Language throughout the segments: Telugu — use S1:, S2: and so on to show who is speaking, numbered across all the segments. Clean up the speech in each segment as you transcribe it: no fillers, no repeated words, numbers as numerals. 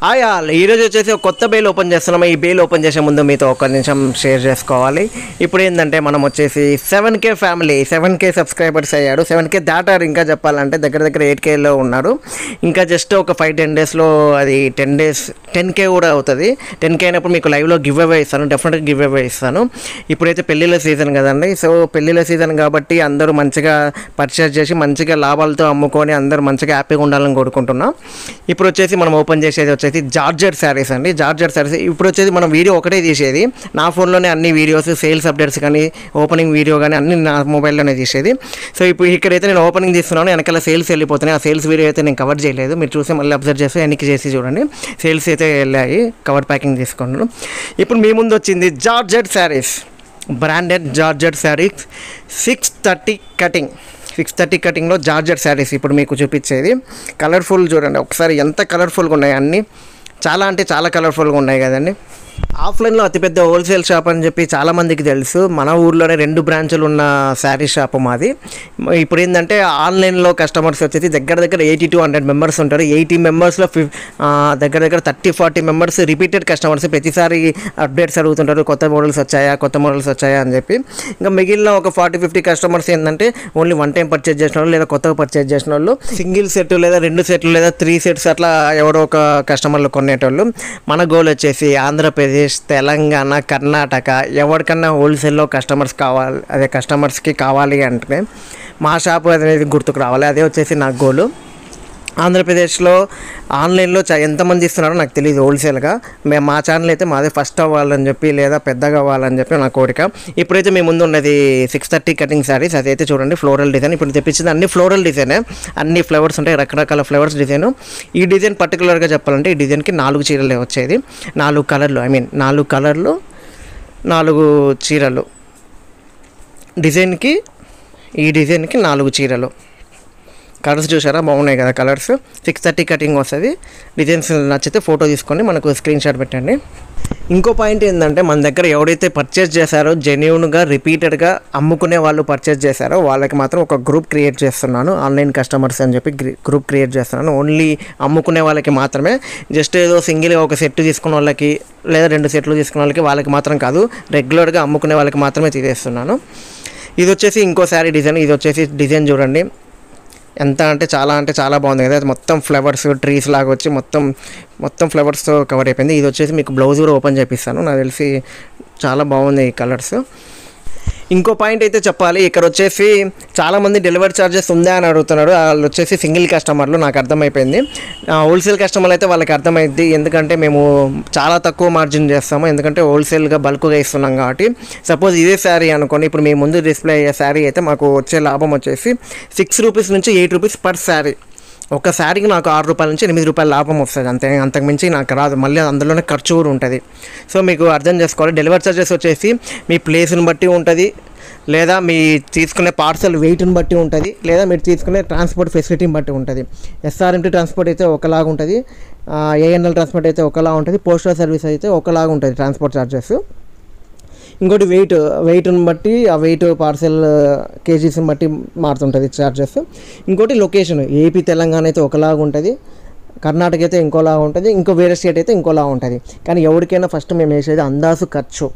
S1: హాయ్ ఆల్, ఈరోజు వచ్చేసి ఒక కొత్త బేల్ ఓపెన్ చేస్తున్నాము. ఈ బేల్ ఓపెన్ చేసే ముందు మీతో ఒక నిమిషం షేర్ చేసుకోవాలి. ఇప్పుడు ఏంటంటే మనం వచ్చేసి 7K ఫ్యామిలీ 7K సబ్స్క్రైబర్స్ అయ్యాడు. 7K దాటారు. ఇంకా చెప్పాలంటే దగ్గర 8Kలో ఉన్నారు. ఇంకా జస్ట్ ఒక 5-10 డేస్లో అది 10K కూడా అవుతుంది. 10K అయినప్పుడు మీకు లైవ్లో గివ్ అవే ఇస్తాను, డెఫినెట్గా గివ్ అవే ఇస్తాను. ఇప్పుడైతే పెళ్ళిళ్ళ సీజన్ కదండి. సో పెళ్ళిళ్ళ సీజన్ కాబట్టి అందరూ మంచిగా పర్చేస్ చేసి మంచిగా లాభాలతో అమ్ముకొని అందరూ మంచిగా హ్యాపీగా ఉండాలని కోరుకుంటున్నాం. ఇప్పుడు వచ్చేసి మనం ఓపెన్ చేసేది వచ్చేసి జార్జెట్ శారీస్ అండి. జార్జెట్ శారీస్ ఇప్పుడు వచ్చేసి మనం వీడియో ఒకటే తీసేది. నా ఫోన్లోనే అన్ని వీడియోస్, సేల్స్ అప్డేట్స్ కానీ ఓపెనింగ్ వీడియో కానీ అన్ని నా మొబైల్లోనే తీసేది. సో ఇప్పుడు ఇక్కడైతే నేను ఓపెనింగ్ తీస్తున్నాను, వెనకాల సేల్స్ వెళ్ళిపోతున్నాయి. ఆ సేల్స్ వీడియో అయితే నేను కవర్ చేయలేదు. మీరు చూసి మళ్ళీ అబ్జర్వ్ చేసి వెనక్కి చేసి చూడండి. సేల్స్ అయితే వెళ్ళాయి, కవర్ ప్యాకింగ్ తీసుకున్నాను. ఇప్పుడు మీ ముందు వచ్చింది georgette saris, branded georgette saris 630 కటింగ్లో జార్జెట్ శారీస్ ఇప్పుడు మీకు చూపించేది. కలర్ఫుల్ చూడండి ఒకసారి, ఎంత కలర్ఫుల్గా ఉన్నాయి అన్నీ. చాలా అంటే చాలా కలర్ఫుల్గా ఉన్నాయి కదండి. ఆఫ్లైన్లో అతిపెద్ద హోల్సేల్ షాప్ అని చెప్పి చాలామందికి తెలుసు. మన ఊర్లోనే 2 బ్రాంచులు ఉన్న శారీ షాప్ మాది. ఇప్పుడు ఏంటంటే ఆన్లైన్లో కస్టమర్స్ వచ్చేసి దగ్గర 80 to 100 మెంబర్స్ ఉంటారు. 80 మెంబర్స్లో దగ్గర 30-40 మెంబర్స్ రిపీటెడ్ కస్టమర్స్. ప్రతిసారి అప్డేట్స్ అడుగుతుంటారు, కొత్త మోడల్స్ వచ్చాయా అని చెప్పి. ఇంకా మిగిలిన ఒక 40-50 కస్టమర్స్ ఏంటంటే ఓన్లీ వన్ టైం పర్చేజ్ చేసిన వాళ్ళు లేదా కొత్తగా పర్చేజ్ చేసిన వాళ్ళు, సింగిల్ సెట్ లేదా 2 సెట్లు లేదా 3 సెట్స్ అట్లా ఎవరో ఒక కస్టమర్లు కొనేటోళ్ళు. మన గోల్ వచ్చేసి ఆంధ్రప్రదేశ్, తెలంగాణ, కర్ణాటక ఎవరికన్నా హోల్సేల్లో కస్టమర్స్కి కావాలి అంటే మా షాపు అనేది గుర్తుకు రావాలి. అదే వచ్చేసి నా గోలు. ఆంధ్రప్రదేశ్లో ఆన్లైన్లో ఎంతమంది ఇస్తున్నారో నాకు తెలియదు హోల్సేల్గా. మా ఛానల్ అయితే మాదే ఫస్ట్ అవ్వాలని చెప్పి లేదా పెద్దగా అవ్వాలని చెప్పి నా కోరిక. ఇప్పుడైతే మీ ముందు ఉన్నది 630 కటింగ్ శారీస్. అదైతే చూడండి ఫ్లోరల్ డిజైన్. ఇప్పుడు తెప్పించింది అన్ని ఫ్లోరల్ డిజైనే, అన్ని ఫ్లవర్స్ ఉంటాయి, రకరకాల ఫ్లవర్స్ డిజైను. ఈ డిజైన్ పర్టికులర్గా చెప్పాలంటే ఈ డిజైన్కి 4 చీరలే వచ్చేది. 4 కలర్లు, 4 కలర్లు 4 చీరలు. ఈ డిజైన్కి 4 చీరలు. కలర్స్ చూసారా, బాగున్నాయి కదా కలర్స్. 630 కటింగ్ వస్తుంది. డిజైన్స్ నచ్చితే ఫోటో తీసుకొని మనకు స్క్రీన్ షాట్ పెట్టండి. ఇంకో పాయింట్ ఏంటంటే మన దగ్గర ఎవరైతే పర్చేస్ చేశారో జెన్యూన్గా రిపీటెడ్గా అమ్ముకునే వాళ్ళు పర్చేస్ చేశారో వాళ్ళకి మాత్రం ఒక గ్రూప్ క్రియేట్ చేస్తున్నాను. ఆన్లైన్ కస్టమర్స్ అని చెప్పి గ్రూప్ క్రియేట్ చేస్తున్నాను. ఓన్లీ అమ్ముకునే వాళ్ళకి మాత్రమే. జస్ట్ ఏదో సింగిల్గా ఒక సెట్ తీసుకున్న వాళ్ళకి లేదా 2 సెట్లు తీసుకున్న వాళ్ళకి మాత్రం కాదు, రెగ్యులర్గా అమ్ముకునే వాళ్ళకి మాత్రమే తీసేస్తున్నాను. ఇది వచ్చేసి ఇంకో శారీ డిజైన్. ఇది వచ్చేసి డిజైన్ చూడండి ఎంత అంటే చాలా బాగుంది కదా. మొత్తం ఫ్లవర్స్, ట్రీస్ లాగా వచ్చి మొత్తం ఫ్లవర్స్తో కవర్ అయిపోయింది. ఇది వచ్చేసి మీకు బ్లౌజ్ కూడా ఓపెన్ చేపిస్తాను. నాకు తెలిసి చాలా బాగుంది ఈ కలర్స్. ఇంకో పాయింట్ అయితే చెప్పాలి, ఇక్కడ వచ్చేసి చాలామంది డెలివరీ ఛార్జెస్ ఉందా అని అడుగుతున్నారు. వాళ్ళు వచ్చేసి సింగిల్ కస్టమర్లు, నాకు అర్థమైపోయింది. హోల్సేల్ కస్టమర్లు అయితే వాళ్ళకి అర్థమైంది, ఎందుకంటే మేము చాలా తక్కువ మార్జిన్ చేస్తాము, ఎందుకంటే హోల్సేల్గా బల్క్గా ఇస్తున్నాం కాబట్టి. సపోజ్ ఇదే శారీ అనుకోండి, ఇప్పుడు మీ ముందు డిస్ప్లే అయ్యే శారీ అయితే మాకు వచ్చే లాభం వచ్చేసి 6 రూపీస్ నుంచి 8 రూపీస్ పర్ శారీ. ఒక శారీకి నాకు 6 రూపాయల నుంచి 8 రూపాయల లాభం వస్తుంది, అంతకుమించి నాకు రాదు. మళ్ళీ అందులోనే ఖర్చు కూడా ఉంటుంది. సో మీకు అర్థం చేసుకోవాలి. డెలివరీ ఛార్జెస్ వచ్చేసి మీ ప్లేస్ని బట్టి ఉంటుంది, లేదా మీ తీసుకునే పార్సల్ వెయిట్ని బట్టి ఉంటుంది, లేదా మీరు తీసుకునే ట్రాన్స్పోర్ట్ ఫెసిలిటీని బట్టి ఉంటుంది. SRMT ట్రాన్స్పోర్ట్ అయితే ఒకలాగా ఉంటుంది, ANL ట్రాన్స్పోర్ట్ అయితే ఒకలా ఉంటుంది, పోస్టల్ సర్వీస్ అయితే ఒకలాగా ఉంటుంది ట్రాన్స్పోర్ట్ ఛార్జెస్. ఇంకోటి వెయిట్ని బట్టి, ఆ వెయిట్ పార్సెల్ కేజీస్ని బట్టి మారుతుంటుంది ఛార్జెస్. ఇంకోటి లొకేషన్, ఏపీ తెలంగాణ అయితే ఒకలాగా ఉంటుంది, కర్ణాటక అయితే ఇంకోలాగా ఉంటుంది, ఇంకో వేరే స్టేట్ అయితే ఇంకోలాగా ఉంటుంది. కానీ ఎవరికైనా ఫస్ట్ మేము వేసేది అందాజు ఖర్చు.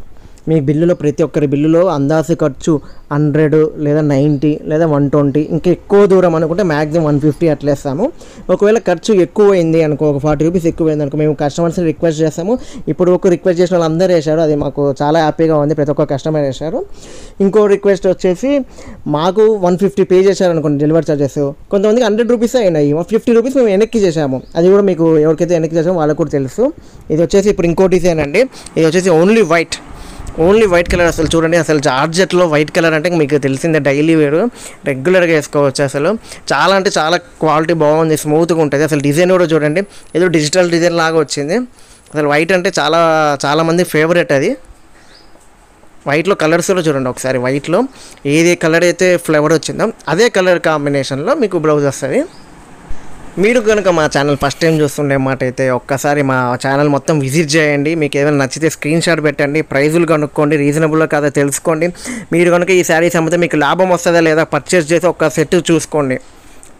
S1: మీ బిల్లులో ప్రతి ఒక్కరి బిల్లులో అందాజు ఖర్చు 100 లేదా 90 లేదా 120, ఇంకా ఎక్కువ దూరం అనుకుంటే మ్యాక్సిమం 150 అట్లా వేస్తాము. ఒకవేళ ఖర్చు ఎక్కువైంది అనుకో, ఒక 40 రూపీస్ ఎక్కువైంది అనుకో, మేము కస్టమర్స్ని రిక్వెస్ట్ చేస్తాము. ఇప్పుడు ఒక రిక్వెస్ట్ చేసిన వాళ్ళు అందరూ వేశారు, అది మాకు చాలా హ్యాపీగా ఉంది. ప్రతి ఒక్క కస్టమర్ వేశారు. ఇంకో రిక్వెస్ట్ వచ్చేసి మాకు 150 పే చేశారు అనుకోండి డెలివరీ ఛార్జెస్, కొంతమందికి 100 రూపీస్ అయినాయి, 50 రూపీస్ మేము వెనక్కి చేసాము. అది కూడా మీకు ఎవరికైతే వెనక్కి చేసామో వాళ్ళకు కూడా తెలుసు. ఇది వచ్చేసి ఇప్పుడు ఇంకో డిజైన్ అండి. ఇది వచ్చేసి ఓన్లీ వైట్ కలర్. అసలు చూడండి, అసలు జార్జెట్లో వైట్ కలర్ అంటే మీకు తెలిసిందే, డైలీ వేరు రెగ్యులర్గా వేసుకోవచ్చు. అసలు చాలా క్వాలిటీ బాగుంది, స్మూత్గా ఉంటుంది. అసలు డిజైన్ కూడా చూడండి, ఏదో డిజిటల్ డిజైన్ లాగా వచ్చింది. అసలు వైట్ అంటే చాలామంది ఫేవరెట్ అది. వైట్లో కలర్స్ కూడా చూడండి ఒకసారి. వైట్లో ఏది కలర్ అయితే ఫ్లేవర్ వచ్చిందో అదే కలర్ కాంబినేషన్లో మీకు బ్లౌజ్ వస్తుంది. మీరు కనుక మా ఛానల్ ఫస్ట్ టైం చూస్తుండే మాట అయితే ఒక్కసారి మా ఛానల్ మొత్తం విజిట్ చేయండి. మీకు ఏదైనా నచ్చితే స్క్రీన్ షాట్ పెట్టండి, ప్రైజులు కనుక్కోండి, రీజనబుల్గా కాదా తెలుసుకోండి. మీరు కనుక ఈ శారీస్ అమ్మితే మీకు లాభం వస్తుందా లేదా పర్చేస్ చేసి ఒక సెట్ చూసుకోండి.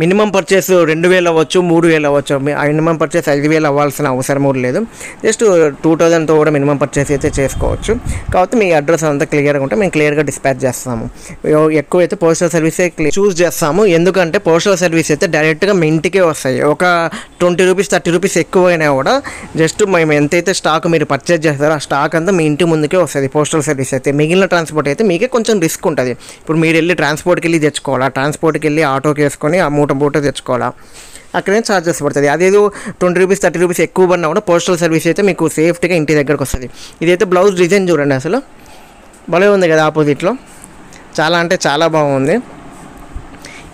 S1: మినిమం పర్చేస్ 2000 అవ్వచ్చు, 3000 అవ్వచ్చు. ఆ మినిమం పర్చేస్ 5000 అవ్వాల్సిన అవసరం కూడా లేదు. జస్ట్ 2000తో కూడా మినిమం పర్చేస్ అయితే చేసుకోవచ్చు. కాబట్టి మీ అడ్రస్ అంతా క్లియర్గా ఉంటే మేము క్లియర్గా డిస్పాచ్ చేస్తాము. ఎక్కువ అయితే పోస్టల్ సర్వీసే చూస్ చేస్తాము. ఎందుకంటే పోస్టల్ సర్వీస్ అయితే డైరెక్ట్గా మీ ఇంటికే వస్తాయి. ఒక 20 రూపీస్ 30 రూపీస్ ఎక్కువైనా కూడా జస్ట్ మేము ఎంతైతే స్టాక్ మీరు పర్చేజ్ చేస్తారో ఆ స్టాక్ అంతా మీ ఇంటి ముందుకే వస్తుంది పోస్టల్ సర్వీస్ అయితే. మిగిలిన ట్రాన్స్పోర్ట్ అయితే మీకే కొంచెం రిస్క్ ఉంటుంది. ఇప్పుడు మీరు వెళ్ళి ట్రాన్స్పోర్ట్కి వెళ్ళి తెచ్చుకోవాలా, ట్రాన్స్పోర్ట్కి వెళ్ళి ఆటోకి వేసుకొని ఆ మూట తెచ్చుకోవాలా, అక్కడే ఛార్జెస్ పడుతుంది. అదేదో 20 రూపీస్ 30 రూపీస్ ఎక్కువ పడినా కూడా పోస్టల్ సర్వీస్ అయితే మీకు సేఫ్టీగా ఇంటి దగ్గరకు వస్తుంది. ఇదైతే బ్లౌజ్ డిజైన్ చూడండి, అసలు భలే ఉంది కదా ఆపోజిట్లో. చాలా అంటే చాలా బాగుంది.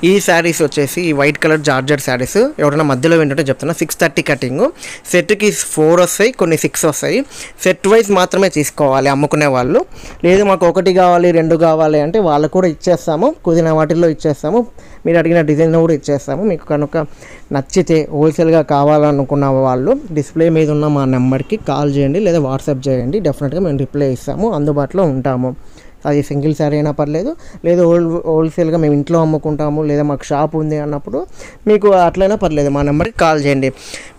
S1: ఈ శారీస్ వచ్చేసి ఈ వైట్ కలర్ జార్జెట్ శారీస్ ఎవరైనా మధ్యలో ఏంటంటే చెప్తున్నా 630 కటింగ్. సెట్కి 4 వస్తాయి, కొన్ని 6 వస్తాయి. సెట్ వైజ్ మాత్రమే తీసుకోవాలి అమ్ముకునే వాళ్ళు. లేదు మాకు 1 కావాలి 2 కావాలి అంటే వాళ్ళకు కూడా ఇచ్చేస్తాము, కుదిరిన వాటిల్లో ఇచ్చేస్తాము. మీరు అడిగిన డిజైన్ కూడా ఇచ్చేస్తాము. మీకు కనుక నచ్చితే హోల్సేల్గా కావాలనుకున్న వాళ్ళు డిస్ప్లే మీద ఉన్న మా నెంబర్కి కాల్ చేయండి లేదా వాట్సాప్ చేయండి. డెఫినెట్గా మేము రిప్లై ఇస్తాము, అందుబాటులో ఉంటాము. అది సింగిల్ శారీ అయినా పర్లేదు, లేదు హోల్సేల్గా మేము ఇంట్లో అమ్ముకుంటాము లేదా మాకు షాప్ ఉంది అన్నప్పుడు మీకు అట్లయినా పర్లేదు, మా నెంబర్కి కాల్ చేయండి.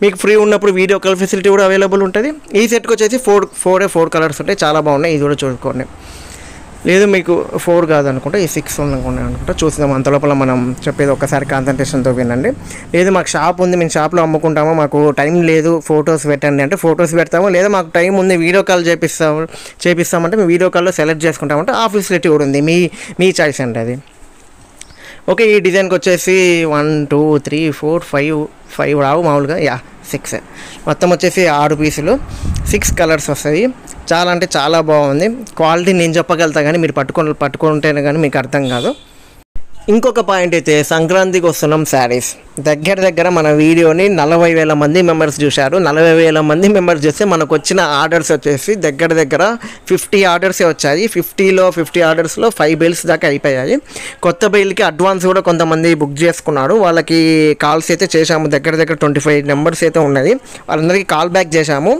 S1: మీకు ఫ్రీ ఉన్నప్పుడు వీడియో కాల్ ఫెసిలిటీ కూడా అవైలబుల్ ఉంటుంది. ఈ సెట్కి వచ్చేసి 4 కలర్స్ ఉంటాయి, చాలా బాగున్నాయి. ఇది కూడా చూసుకోండి. లేదు మీకు 4 కాదనుకుంటే ఈ 6 అనుకుంటా చూద్దాం. అంతలోపల మనం చెప్పేది ఒకసారి కాన్సన్ట్రేషన్తో వినండి. లేదు మాకు షాప్ ఉంది, మేము షాప్లో అమ్ముకుంటాము, మాకు టైం లేదు ఫొటోస్ పెట్టండి అంటే ఫొటోస్ పెడతాము. లేదా మాకు టైం ఉంది వీడియో కాల్ చేపిస్తామంటే మేము వీడియో కాల్లో సెలెక్ట్ చేసుకుంటామంటే ఆ ఫెసిలిటీ కూడా ఉంది. మీ చాయిస్ అండి అది. ఓకే, ఈ డిజైన్కి వచ్చేసి 1 2 3 4 5 రావు మామూలుగా, 6 మొత్తం వచ్చేసి 6 పీసులు, 6 కలర్స్ వస్తాయి. చాలా అంటే చాలా బాగుంది. క్వాలిటీ నేను చెప్పగలుగుతా కానీ మీరు పట్టుకుంటేనే కానీ మీకు అర్థం కాదు. ఇంకొక పాయింట్ అయితే సంక్రాంతికి వస్తున్నాం శారీస్. దగ్గర మన వీడియోని 40,000 మంది మెంబర్స్ చూశారు. 40,000 మంది మెంబర్స్ చూస్తే మనకు వచ్చిన ఆర్డర్స్ వచ్చేసి దగ్గర 50 ఆర్డర్సే వచ్చాయి. 50 ఆర్డర్స్లో 5 బెయిల్స్ దాకా అయిపోయాయి. కొత్త బెయిల్కి అడ్వాన్స్ కూడా కొంతమంది బుక్ చేసుకున్నారు. వాళ్ళకి కాల్స్ అయితే చేశాము. దగ్గర 25 నెంబర్స్ అయితే ఉన్నది. వాళ్ళందరికీ కాల్ బ్యాక్ చేశాము.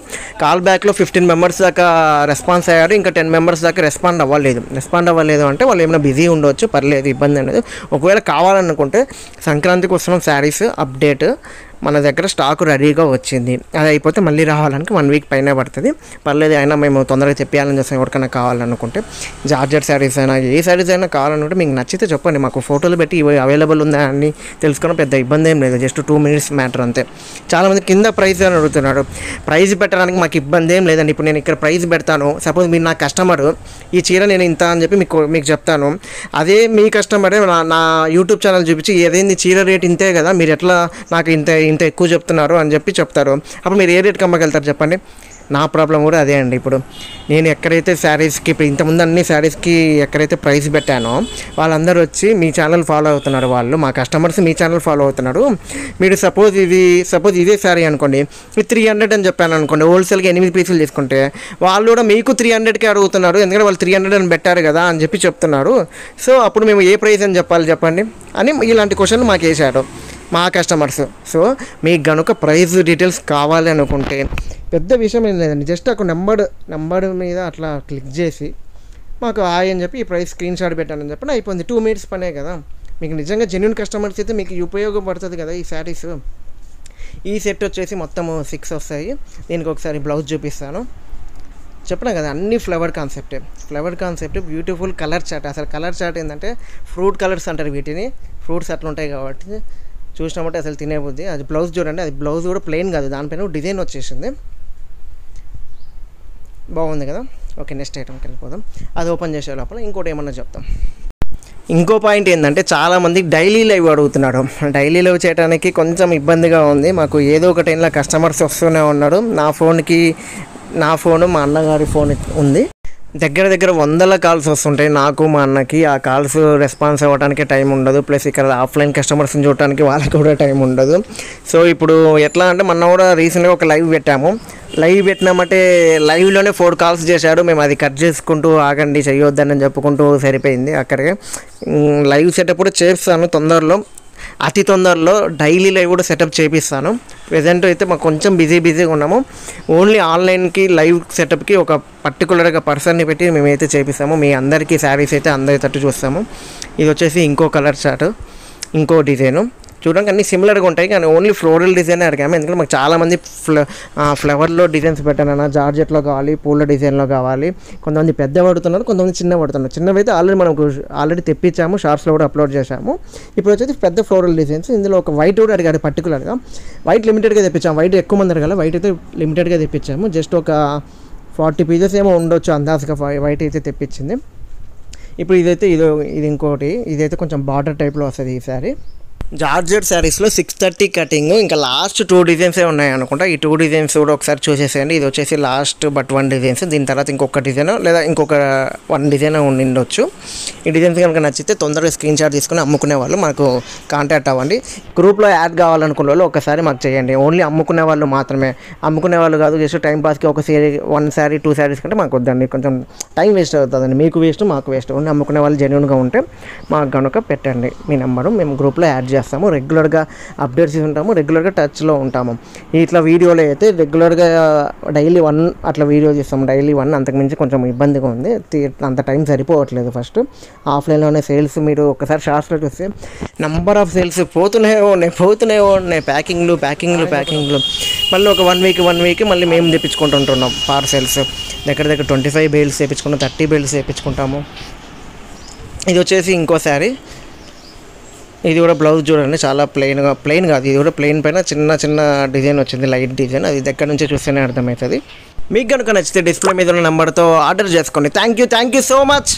S1: కాల్ బ్యాక్లో 15 మెంబర్స్ దాకా రెస్పాన్స్ అయ్యారు. ఇంకా 10 మెంబర్స్ దాకా రెస్పాండ్ అవ్వలేదు అంటే వాళ్ళు ఏమైనా బిజీ ఉండవచ్చు, పర్లేదు, ఇబ్బంది అనేది. ఒకవేళ కావాలనుకుంటే సంక్రాంతికి వస్తున్నాం శారీస్ అప్డేట్ మన దగ్గర స్టాక్ రెడీగా వచ్చింది. అది అయిపోతే మళ్ళీ రావాలని 1 వీక్ పైన పడుతుంది, పర్లేదు. అయినా మేము తొందరగా చెప్పేయాలని చేస్తాం. ఎవరికైనా కావాలనుకుంటే జార్జెట్ శారీస్ అయినా ఏ శారీస్ అయినా కావాలనుకుంటే మీకు నచ్చితే చెప్పండి, మాకు ఫోటోలు పెట్టి ఇవి అవైలబుల్ ఉందా అని తెలుసుకోవడం పెద్ద ఇబ్బంది ఏం లేదు. జస్ట్ 2 మినిట్స్ మ్యాటర్ అంతే. చాలామంది కింద ప్రైస్ అని అడుగుతున్నారు. ప్రైస్ పెట్టడానికి మాకు ఇబ్బంది ఏం లేదండి. ఇప్పుడు నేను ఇక్కడ ప్రైస్ పెడతాను, సపోజ్ మీరు నా కస్టమర్, ఈ చీర నేను ఇంత అని చెప్పి మీకు చెప్తాను. అదే మీ కస్టమరే నా యూట్యూబ్ ఛానల్ చూపించి ఏదైంది చీర రేట్ ఇంతే కదా, మీరు ఎట్లా నాకు ఇంత ఎక్కువ చెప్తున్నారు అని చెప్తారు. అప్పుడు మీరు ఏ రేట్కి అమ్మగలుగుతారు చెప్పండి? నా ప్రాబ్లం కూడా అదే అండి. ఇప్పుడు నేను ఎక్కడైతే శారీస్కి ఇప్పుడు ఇంతకుముందు అన్ని శారీస్కి ఎక్కడైతే ప్రైస్ పెట్టానో వాళ్ళందరూ వచ్చి మీ ఛానల్ ఫాలో అవుతున్నారు. వాళ్ళు మా కస్టమర్స్ మీ ఛానల్ ఫాలో అవుతున్నారు. మీరు సపోజ్ ఇదే శారీ అనుకోండి, 300 అని చెప్పాను అనుకోండి, హోల్సేల్గా 8 పీసులు తీసుకుంటే వాళ్ళు కూడా మీకు 300కే అడుగుతున్నారు. ఎందుకంటే వాళ్ళు 300 అని పెట్టారు కదా అని చెప్తున్నారు. సో అప్పుడు మేము ఏ ప్రైస్ అని చెప్పండి అని ఇలాంటి క్వశ్చన్లు మాకు వేశారు మా కస్టమర్స్. సో మీకు కనుక ప్రైస్ డీటెయిల్స్ కావాలి అనుకుంటే పెద్ద విషయం ఏం లేదండి. జస్ట్ ఒక నెంబర్ మీద అట్లా క్లిక్ చేసి మాకు హాయ్ అని చెప్పి ఈ ప్రైస్ స్క్రీన్ షాట్ పెట్టానని చెప్పి అయిపోయింది. 2 మినిట్స్ పనే కదా. మీకు నిజంగా జెన్యూన్ కస్టమర్స్ అయితే మీకు ఉపయోగపడుతుంది కదా ఈ శారీస్. ఈ సెట్ వచ్చేసి మొత్తం 6 వస్తాయి. దీనికి ఒకసారి బ్లౌజ్ చూపిస్తాను. చెప్పినా కదా అన్ని flower concept beautiful colour chart. అసలు కలర్ చార్ట్ ఏంటంటే ఫ్రూట్ కలర్స్ అంటారు వీటిని. ఫ్రూట్స్ అట్లా ఉంటాయి కాబట్టి చూసినామంటే అసలు తినేబుద్ది. అది బ్లౌజ్ చూడండి, అది బ్లౌజ్ కూడా ప్లెయిన్ కాదు, దానిపైన డిజైన్ వచ్చేసింది. బాగుంది కదా. ఓకే, నెక్స్ట్ ఐటమ్కి వెళ్ళిపోదాం. అది ఓపెన్ చేసే లోపల ఇంకోటి ఏమన్నా చెప్తాం. ఇంకో పాయింట్ ఏంటంటే చాలామంది డైలీ లైవ్ అడుగుతున్నారు. డైలీ లైవ్ చేయడానికి కొంచెం ఇబ్బందిగా ఉంది మాకు. ఏదో ఒక టైంలో కస్టమర్స్ వస్తూనే ఉన్నారు. నా ఫోను మా అన్నగారి ఫోన్ ఉంది. దగ్గర 100 కాల్స్ వస్తుంటాయి నాకు మా అన్నకి. ఆ కాల్స్ రెస్పాన్స్ అవ్వడానికి టైం ఉండదు. ప్లస్ ఇక్కడ ఆఫ్లైన్ కస్టమర్స్ని చూడటానికి వాళ్ళకి కూడా టైం ఉండదు. సో ఇప్పుడు ఎట్లా అంటే మొన్న కూడా రీసెంట్గా ఒక లైవ్ పెట్టినామంటే లైవ్లోనే 4 కాల్స్ చేశారు. మేము అది కట్ చేసుకుంటూ ఆగండి చేయొద్దని చెప్పుకుంటూ సరిపోయింది. అక్కడికే లైవ్ సెటప్ కూడా చేస్తాను అతి తొందరలో డైలీ లైవ్ కూడా సెటప్ చేపిస్తాను. ప్రెజెంట్ అయితే మాకు కొంచెం బిజీగా ఉన్నాము. ఓన్లీ ఆన్లైన్కి లైవ్ సెటప్కి ఒక పర్టికులర్గా పర్సన్ని పెట్టి మేమైతే చేపిస్తాము. మీ అందరికీ శారీస్ అయితే అందరి తట్టు చూస్తాము. ఇది వచ్చేసి ఇంకో కలర్ చార్ట్, ఇంకో డిజైను చూడడానికి అన్ని సిమిలర్గా ఉంటాయి, కానీ ఓన్లీ ఫ్లోరల్ డిజైన్ అడిగాము. ఎందుకంటే మాకు చాలామంది ఫ్లవర్లో డిజైన్స్ పెట్టానన్నా, జార్జెట్లో కావాలి, పూల డిజైన్లో కావాలి. కొంతమంది పెద్ద పడుతున్నారు, కొంతమంది చిన్న పడుతున్నారు. చిన్నవి అయితే ఆల్రెడీ తెప్పించాము, షార్ట్స్లో కూడా అప్లోడ్ చేశాము. ఇప్పుడు వచ్చేసి పెద్ద ఫ్లోరల్ డిజైన్స్. ఇందులో ఒక వైట్ కూడా అడిగాడు పర్టికులర్గా. వైట్ లిమిటెడ్గా తెప్పించాము. వైట్ ఎక్కువ మంది అడగాలి, వైట్ అయితే లిమిటెడ్గా తెప్పించాము. జస్ట్ ఒక 40 పీసెస్ ఏమో ఉండొచ్చు అందాజుగా వైట్ అయితే తెప్పించింది. ఇప్పుడు ఇది ఇంకోటి, ఇదైతే కొంచెం బార్డర్ టైప్లో వస్తుంది ఈ శారీ. జార్జెట్ శారీస్లో 630 కటింగ్. ఇంకా లాస్ట్ 2 డిజైన్సే ఉన్నాయి అనుకుంటా. ఈ 2 డిజైన్స్ కూడా ఒకసారి చూసేసేయండి. ఇది వచ్చేసి లాస్ట్ బట్ 1 డిజైన్స్. దీని తర్వాత ఇంకొక డిజైన్ లేదా ఇంకొక 1 డిజైన్ ఉండొచ్చు. ఈ డిజైన్స్ కనుక నచ్చితే తొందరగా స్క్రీన్ షాట్ తీసుకుని అమ్ముకునే వాళ్ళు మాకు కాంటాక్ట్ అవ్వండి. గ్రూప్లో యాడ్ కావాలనుకునే వాళ్ళు ఒకసారి మాకు చేయండి. ఓన్లీ అమ్ముకునే వాళ్ళు మాత్రమే, అమ్ముకునే వాళ్ళు కాదు. జస్ట్ టైం పాస్కి ఒక శారీ 1 శారీ 2 శారీస్ కంటే మాకు వద్దండి, కొంచెం టైం వేస్ట్ అవుతుందండి. మీకు వేస్ట్, మాకు వేస్ట్. ఓన్లీ అమ్ముకునే వాళ్ళు జెన్యూన్గా ఉంటే మాకు కనుక పెట్టండి మీ నెంబరు, మేము గ్రూప్లో యాడ్ చేస్తాము. రెగ్యులర్గా అప్డేట్స్ ఉంటాము, రెగ్యులర్గా టచ్లో ఉంటాము. ఇట్లా వీడియోలో అయితే రెగ్యులర్గా డైలీ 1 అట్లా వీడియో చేస్తాము, డైలీ 1. అంతకుమించి కొంచెం ఇబ్బందిగా ఉంది, అంత టైం సరిపోవట్లేదు. ఫస్ట్ ఆఫ్లైన్లోనే సేల్స్ మీరు ఒకసారి షార్ట్స్లో చూస్తే నెంబర్ ఆఫ్ సేల్స్ పోతూనే ఉన్నాయి. ప్యాకింగ్లు మళ్ళీ ఒక 1 వీక్ మళ్ళీ మేము తెప్పించుకుంటుంటున్నాం పార్సెల్స్. దగ్గర 25 బేల్స్ తెప్పించుకుంటాం, 30 బేల్స్ తెప్పించుకుంటాము. ఇది వచ్చేసి ఇంకో శారీ. ఇది కూడా బ్లౌజ్ చూడండి, చాలా ప్లెయిన్ కాదు, ఇది కూడా ప్లెయిన్ పైన చిన్న డిజైన్ వచ్చింది, లైట్ డిజైన్. అది దగ్గర నుంచి చూస్తేనే అర్థమవుతుంది. మీకు కనుక నచ్చితే డిస్ప్లే మీద ఉన్న నెంబర్తో ఆర్డర్ చేసుకోండి. Thank you so much.